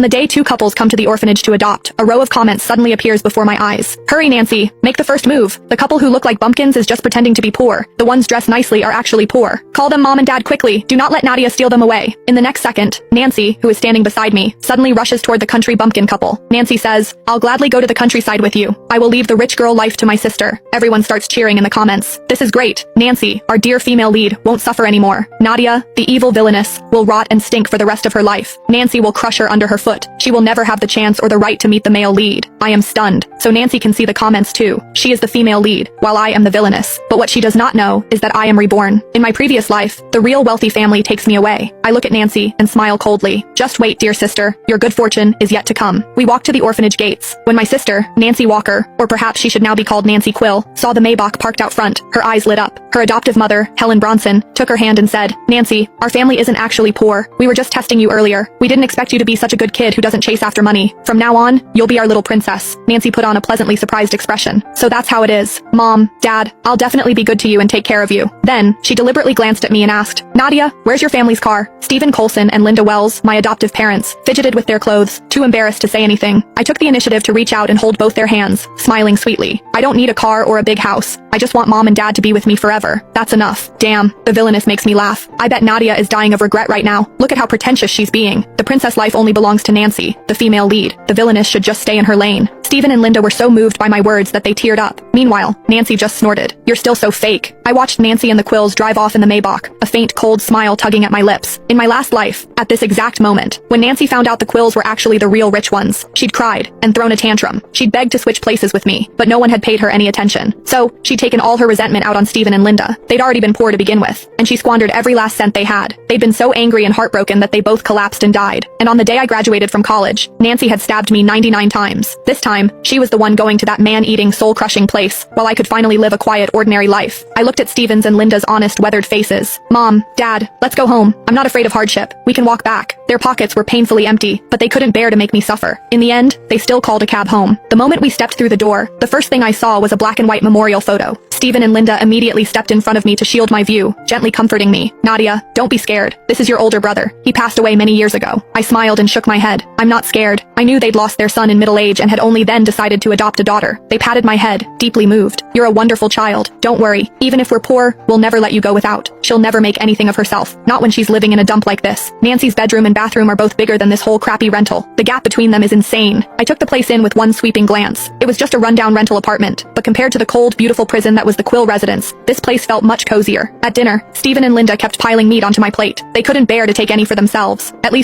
On the day two couples come to the orphanage to adopt, a row of comments suddenly appears before my eyes. Hurry, Nancy, make the first move. The couple who look like bumpkins is just pretending to be poor. The ones dressed nicely are actually poor. Call them mom and dad quickly. Do not let Nadia steal them away. In the next second, Nancy, who is standing beside me, suddenly rushes toward the country bumpkin couple. Nancy says, I'll gladly go to the countryside with you. I will leave the rich girl life to my sister. Everyone starts cheering in the comments. This is great. Nancy, our dear female lead, won't suffer anymore. Nadia, the evil villainess, will rot and stink for the rest of her life. Nancy will crush her under her foot. She will never have the chance or the right to meet the male lead. I am stunned. So Nancy can see the comments too. She is the female lead, while I am the villainess. But what she does not know is that I am reborn. In my previous life, the real wealthy family takes me away. I look at Nancy and smile coldly. Just wait, dear sister. Your good fortune is yet to come. We walk to the orphanage gates. When my sister, Nancy Walker, or perhaps she should now be called Nancy Quill, saw the Maybach parked out front, her eyes lit up. Her adoptive mother, Helen Bronson, took her hand and said, Nancy, our family isn't actually poor. We were just testing you earlier. We didn't expect you to be such a good kid who doesn't chase after money. From now on, you'll be our little princess. Nancy put on a pleasantly surprised expression. So that's how it is. Mom, Dad, I'll definitely be good to you and take care of you. Then, she deliberately glanced at me and asked, Nadia, where's your family's car? Stephen Colson and Linda Wells, my adoptive parents, fidgeted with their clothes, too embarrassed to say anything. I took the initiative to reach out and hold both their hands, smiling sweetly. I don't need a car or a big house. I just want mom and dad to be with me forever. That's enough. Damn, the villainess makes me laugh. I bet Nadia is dying of regret right now. Look at how pretentious she's being. The princess life only belongs to Nancy, the female lead. The villainess should just stay in her lane. Stephen and Linda were so moved by my words that they teared up. Meanwhile, Nancy just snorted. You're still so fake. I watched Nancy and the Quills drive off in the Maybach, a faint cold smile tugging at my lips. In my last life, at this exact moment, when Nancy found out the Quills were actually the real rich ones, she'd cried and thrown a tantrum. She'd begged to switch places with me, but no one had paid her any attention. So, she'd taken all her resentment out on Stephen and Linda. They'd already been poor to begin with, and she squandered every last cent they had. They'd been so angry and heartbroken that they both collapsed and died. And on the day I graduated from college, Nancy had stabbed me 99 times. This time, she was the one going to that man-eating, soul-crushing place, while I could finally live a quiet, ordinary life. I looked at Stephen's and Linda's honest, weathered faces. Mom, Dad, let's go home. I'm not afraid of hardship. We can walk back. Their pockets were painfully empty, but they couldn't bear to make me suffer. In the end, they still called a cab home. The moment we stepped through the door, the first thing I saw was a black and white memorial photo. Stephen and Linda immediately stepped in front of me to shield my view, gently comforting me. Nadia, don't be scared. This is your older brother. He passed away many years ago. I smiled and shook my head. I'm not scared. I knew they'd lost their son in middle age and had only then decided to adopt a daughter. They patted my head, deeply moved. You're a wonderful child. Don't worry. Even if we're poor, we'll never let you go without. She'll never make anything of herself. Not when she's living in a dump like this. Nancy's bedroom and bathroom are both bigger than this whole crappy rental. The gap between them is insane. I took the place in with one sweeping glance. It was just a rundown rental apartment, but compared to the cold, beautiful prison that was the Quill residence, this place felt much cozier. At dinner, Stephen and Linda kept piling meat onto my plate. They couldn't bear to take any for themselves. At least